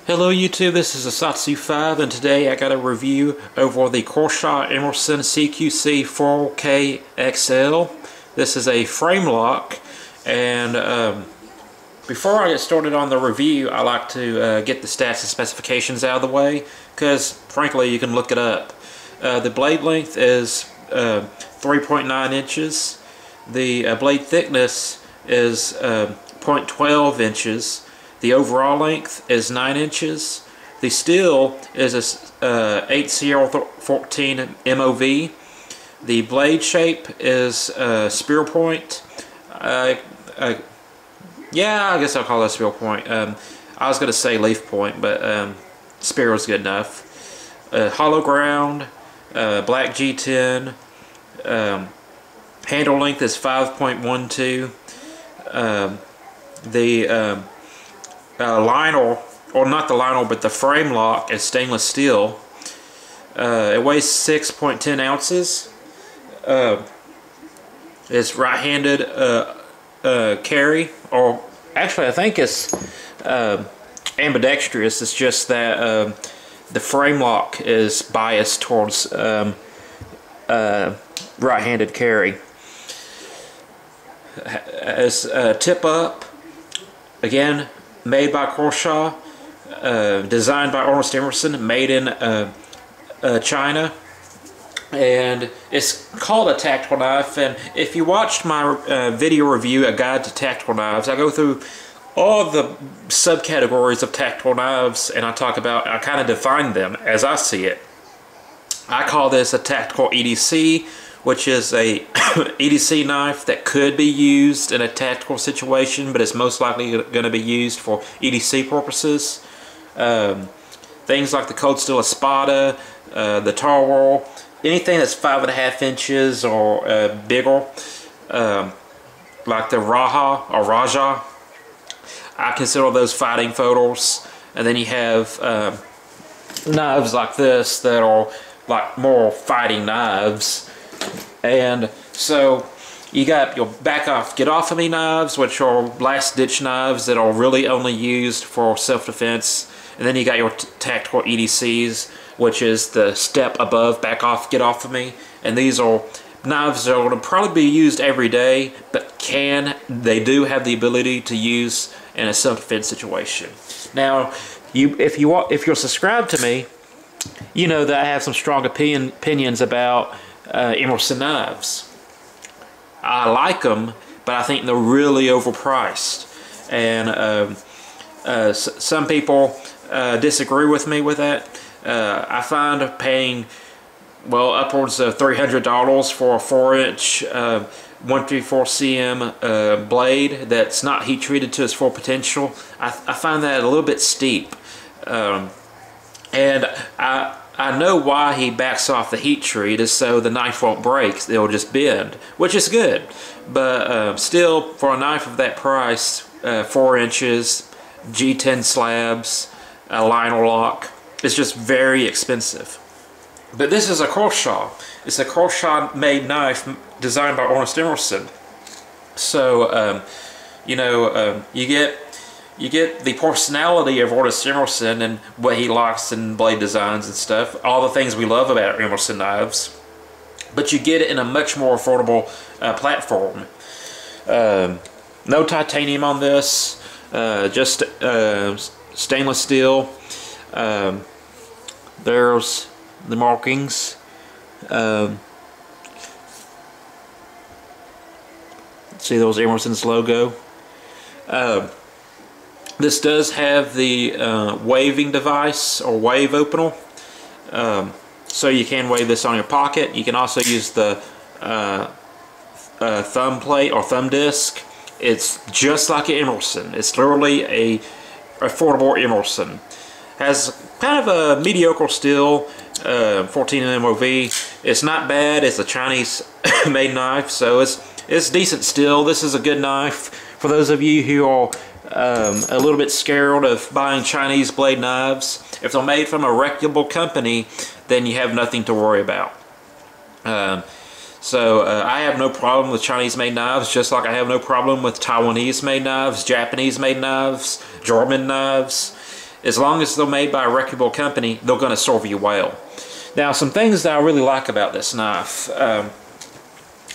Hello YouTube, this is Asatsu5 and today I got a review over the Kershaw Emerson CQC-4KXL. This is a frame lock, and before I get started on the review I like to get the stats and specifications out of the way, because frankly you can look it up. The blade length is 3.9 inches. The blade thickness is 0.12 inches. The overall length is 9 inches. The steel is a 8CR14 MOV. The blade shape is spear point. Yeah, I guess I'll call it a spear point. I was going to say leaf point, but spear was good enough. Hollow ground, black G10. Handle length is 5.12. The Lionel, or not the Lionel, but the frame lock is stainless steel. It weighs 6.10 ounces. It's right-handed carry, or actually I think it's ambidextrous. It's just that the frame lock is biased towards right-handed carry. It's tip up, again, made by Kershaw, designed by Emerson, made in China, and it's called a tactical knife. And if you watched my video review, A Guide to Tactical Knives, I go through all the subcategories of tactical knives, and I kind of define them as I see it. I call this a tactical EDC, which is a EDC knife that could be used in a tactical situation, but it's most likely going to be used for EDC purposes. Things like the Cold Steel Espada, the Tar Wall, anything that's 5.5 inches or bigger, like the Raja, I consider those fighting photos. And then you have knives like this that are like more fighting knives. And so you got your get off of me knives, which are last ditch knives that are really only used for self-defense. And then you got your tactical EDCs, which is the step above get off of me. And these are knives that are going to probably be used every day, but they do have the ability to use in a self-defense situation. Now, if you're subscribed to me, you know that I have some strong opinions about Emerson knives. I like them, but I think they're really overpriced, and some people disagree with me with that. I find paying upwards of $300 for a 4-inch 134 cm blade that's not heat treated to its full potential, I find that a little bit steep. And I know why he backs off the heat treat, is so the knife won't break, it'll just bend, which is good. But still, for a knife of that price, 4 inches, G10 slabs, a liner lock, it's just very expensive. But this is a Kershaw. It's a Kershaw made knife designed by Emerson. So, you get the personality of Emerson and what he likes in blade designs and stuff, all the things we love about Emerson knives, but you get it in a much more affordable platform. No titanium on this, just stainless steel. There's the markings. See those Emerson's logo. This does have the waving device, or wave opener, so you can wave this on your pocket. You can also use the thumb plate or thumb disc. It's just like an Emerson. It's literally a affordable Emerson. Has kind of a mediocre steel, 14 MOV. It's not bad. It's a Chinese made knife, so it's decent steel. This is a good knife for those of you who are a little bit scared of buying Chinese blade knives. If they're made from a reputable company, then you have nothing to worry about. So I have no problem with Chinese made knives, just like I have no problem with Taiwanese made knives, Japanese made knives, German knives. as long as they're made by a reputable company, they're going to serve you well. Now, some things that I really like about this knife.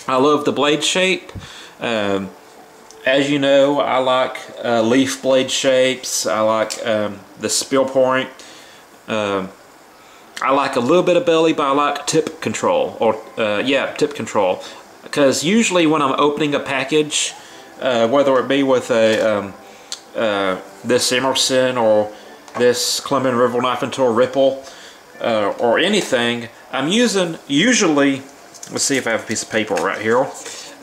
I love the blade shape. As you know, I like leaf blade shapes. I like the spill point. I like a little bit of belly, but I like tip control, or tip control. Because usually when I'm opening a package, whether it be with a this Emerson or this Clement River Knife and Tool Ripple or anything, I'm using usually. Let's see if I have a piece of paper right here.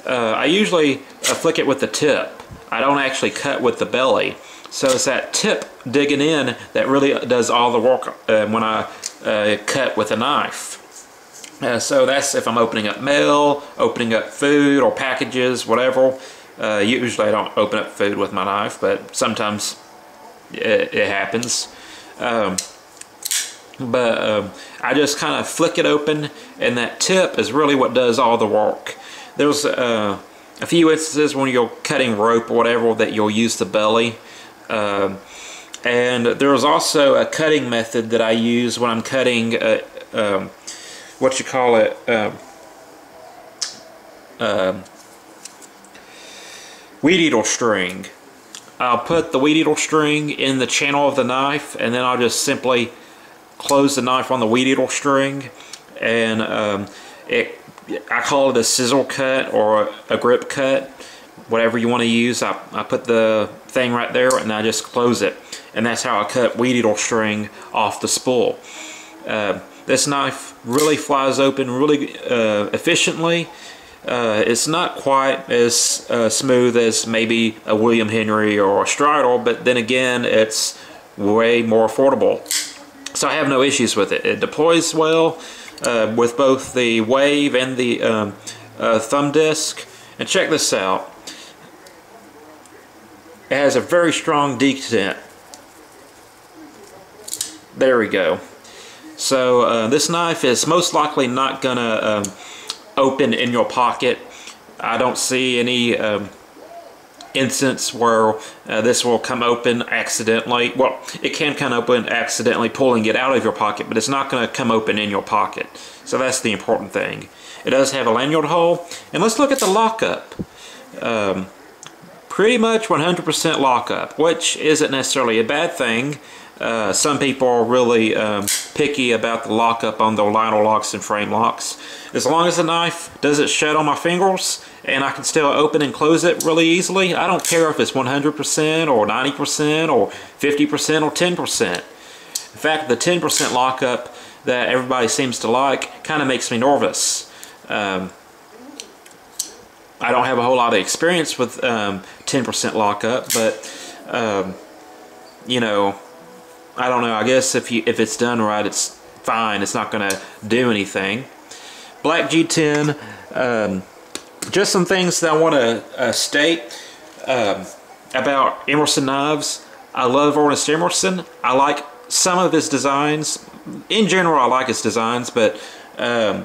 I usually flick it with the tip. I don't actually cut with the belly. So it's that tip digging in that really does all the work when I cut with a knife. So that's if I'm opening up mail, opening up food or packages, whatever. Usually I don't open up food with my knife, but sometimes it happens. I just kind of flick it open, and that tip is really what does all the work. There's a few instances when you're cutting rope or whatever that you'll use the belly. And there's also a cutting method that I use when I'm cutting what you call it, weed eater string. I'll put the weed eater string in the channel of the knife, and then I'll just simply close the knife on the weed eater string, and I call it a sizzle cut or a grip cut, whatever you want to use. I put the thing right there and I just close it, and that's how I cut weed eater string off the spool. This knife really flies open really efficiently. It's not quite as smooth as maybe a William Henry or a Stridal, but then again, it's way more affordable. So I have no issues with it. It deploys well with both the wave and the thumb disc. And check this out. It has a very strong detent. There we go. So this knife is most likely not gonna open in your pocket. I don't see any instance where this will come open accidentally. Well, it can come open accidentally pulling it out of your pocket, but it's not going to come open in your pocket. So that's the important thing. It does have a lanyard hole, and let's look at the lockup. Pretty much 100% lockup, which isn't necessarily a bad thing. Some people are really picky about the lockup on their liner locks and frame locks. As long as the knife doesn't shed on my fingers and I can still open and close it really easily, I don't care if it's 100% or 90% or 50% or 10%. In fact, the 10% lockup that everybody seems to like kind of makes me nervous. I don't have a whole lot of experience with 10% lockup, but you know, I don't know. I guess if it's done right, it's fine. It's not going to do anything. Black G10. Just some things that I want to state about Emerson knives. I love Ernest Emerson. I like some of his designs. In general, I like his designs, but I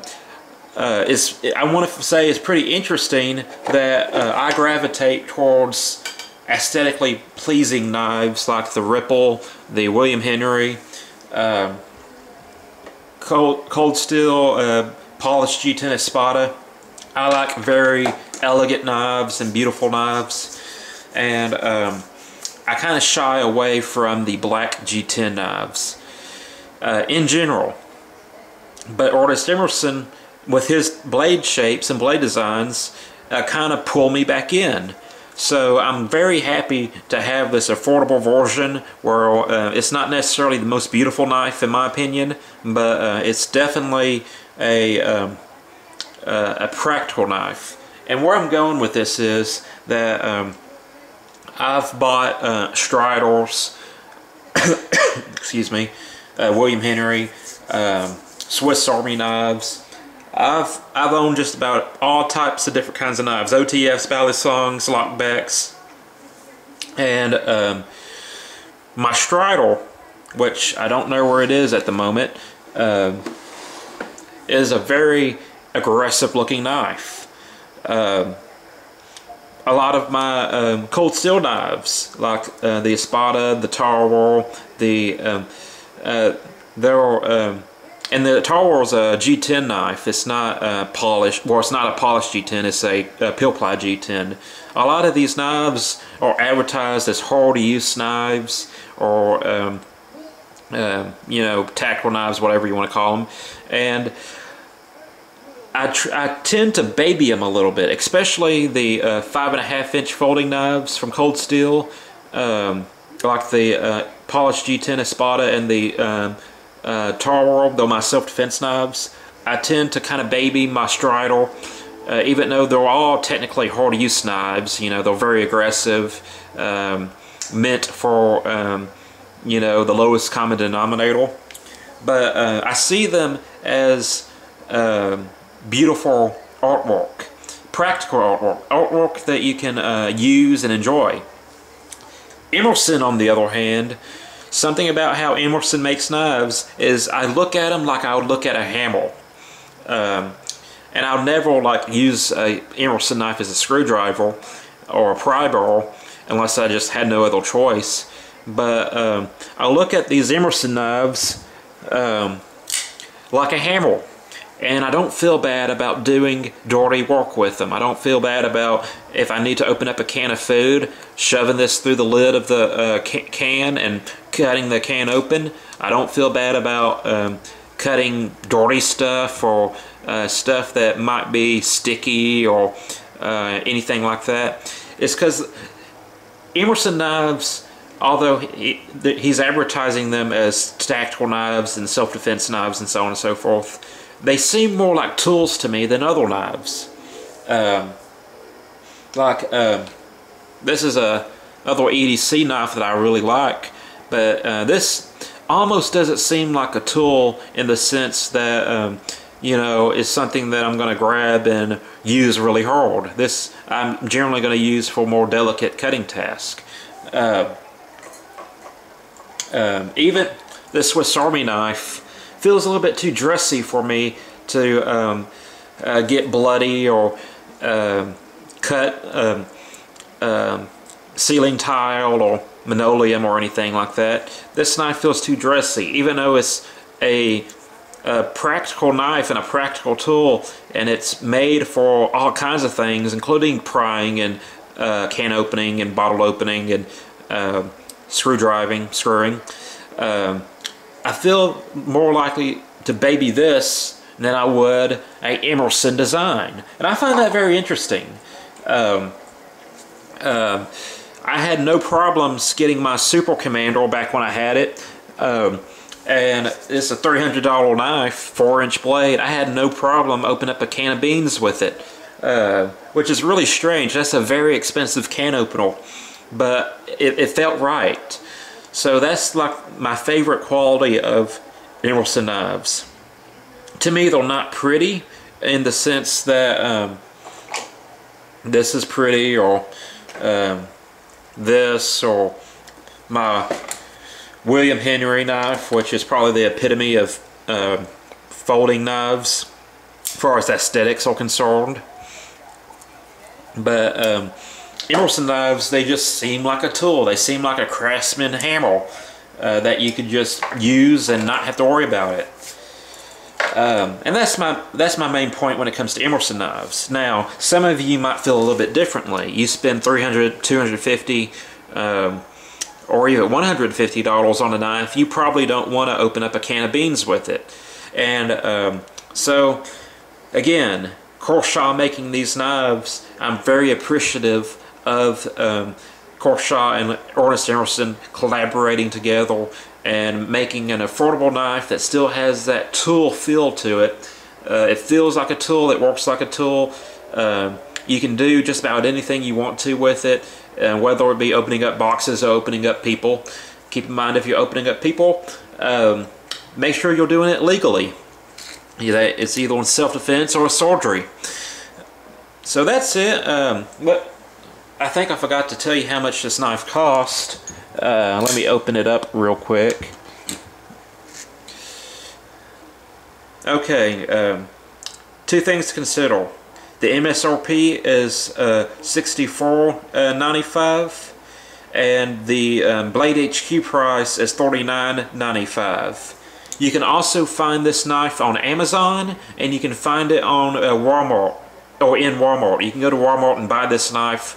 want to say it's pretty interesting that I gravitate towards aesthetically pleasing knives like the Ripple, the William Henry, cold steel polished G10 Espada. I like very elegant knives and beautiful knives, and I kind of shy away from the black G10 knives in general. But Ernest Emerson, with his blade shapes and blade designs, kind of pull me back in. So I'm very happy to have this affordable version where it's not necessarily the most beautiful knife in my opinion, but it's definitely a practical knife. And where I'm going with this is that I've bought Stridals, excuse me, William Henry, Swiss Army knives. I've owned just about all types of different kinds of knives. OTFs, Balisongs, Lockbacks. And my Stridal, which I don't know where it is at the moment, is a very aggressive looking knife. a lot of my cold steel knives, like the Espada, the Tar Wheel, and the Tar Wheel's a G10 knife. It's not polished. Well, it's not a polished G10. It's a peel ply G10. A lot of these knives are advertised as hard-to-use knives, or you know, tactical knives, whatever you want to call them, and I tend to baby them a little bit, especially the 5.5-inch folding knives from Cold Steel, like the polished G10 Espada and the Tar Wheel. Though my self-defense knives, I tend to kind of baby my Stridal, even though they're all technically hard-to-use knives. You know, they're very aggressive, meant for you know, the lowest common denominator. But I see them as beautiful artwork, practical artwork that you can use and enjoy. Emerson, on the other hand, something about how Emerson makes knives is I look at them like I would look at a hammer. And I'll never like use a Emerson knife as a screwdriver or a pry bar unless I just had no other choice. But I look at these Emerson knives like a hammer. And I don't feel bad about doing dirty work with them. I don't feel bad about if I need to open up a can of food, shoving this through the lid of the can and cutting the can open. I don't feel bad about cutting dirty stuff or stuff that might be sticky or anything like that. It's because Emerson knives, although he's advertising them as tactical knives and self-defense knives and so on and so forth, they seem more like tools to me than other knives. This is another EDC knife that I really like, but this almost doesn't seem like a tool in the sense that you know, it's something that I'm going to grab and use really hard. This I'm generally going to use for more delicate cutting tasks. Even the Swiss Army knife feels a little bit too dressy for me to get bloody or cut ceiling tile or linoleum or anything like that. This knife feels too dressy, even though it's a practical knife and a practical tool, and it's made for all kinds of things, including prying and can opening and bottle opening and screwing. I feel more likely to baby this than I would a Emerson design, and I find that very interesting. I had no problems getting my Super Commander back when I had it, and it's a $300 knife, 4-inch blade. I had no problem opening up a can of beans with it, which is really strange. That's a very expensive can opener, but it felt right. So that's like my favorite quality of Emerson knives. To me, they're not pretty in the sense that this is pretty, or this, or my William Henry knife, which is probably the epitome of folding knives as far as aesthetics are concerned. But Emerson knives, they just seem like a tool. They seem like a craftsman hammer that you could just use and not have to worry about it. And that's my main point when it comes to Emerson knives. Now, some of you might feel a little bit differently. You spend $300, $250, or even $150 on a knife, you probably don't want to open up a can of beans with it. And so, again, Kershaw making these knives, I'm very appreciative of Kershaw and Ernest Emerson collaborating together and making an affordable knife that still has that tool feel to it. It feels like a tool, it works like a tool. You can do just about anything you want to with it, whether it be opening up boxes or opening up people. Keep in mind, if you're opening up people, make sure you're doing it legally. It's either in self-defense or surgery. So that's it. But I think I forgot to tell you how much this knife cost. Let me open it up real quick. Okay, two things to consider. The MSRP is $64.95, and the Blade HQ price is $39.95. You can also find this knife on Amazon, and you can find it on Walmart, or in Walmart. You can go to Walmart and buy this knife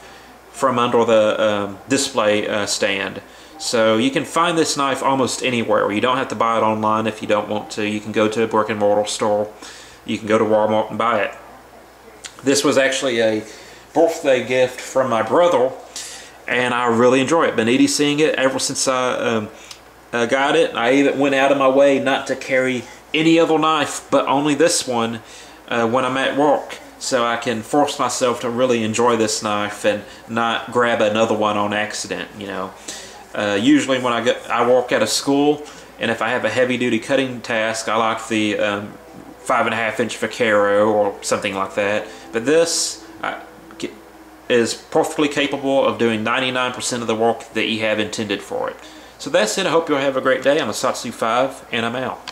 from under the display stand. So you can find this knife almost anywhere. You don't have to buy it online if you don't want to. You can go to a brick and mortar store. You can go to Walmart and buy it. This was actually a birthday gift from my brother, and I really enjoy it. Been EDCing it ever since I got it. I even went out of my way not to carry any other knife but only this one when I'm at work, so I can force myself to really enjoy this knife and not grab another one on accident, you know. Usually when I walk out of school, and if I have a heavy-duty cutting task, I like the 5.5-inch Vaquero or something like that. But this is perfectly capable of doing 99% of the work that you have intended for it. So that's it. I hope you'll have a great day. I'm a Satsu 5, and I'm out.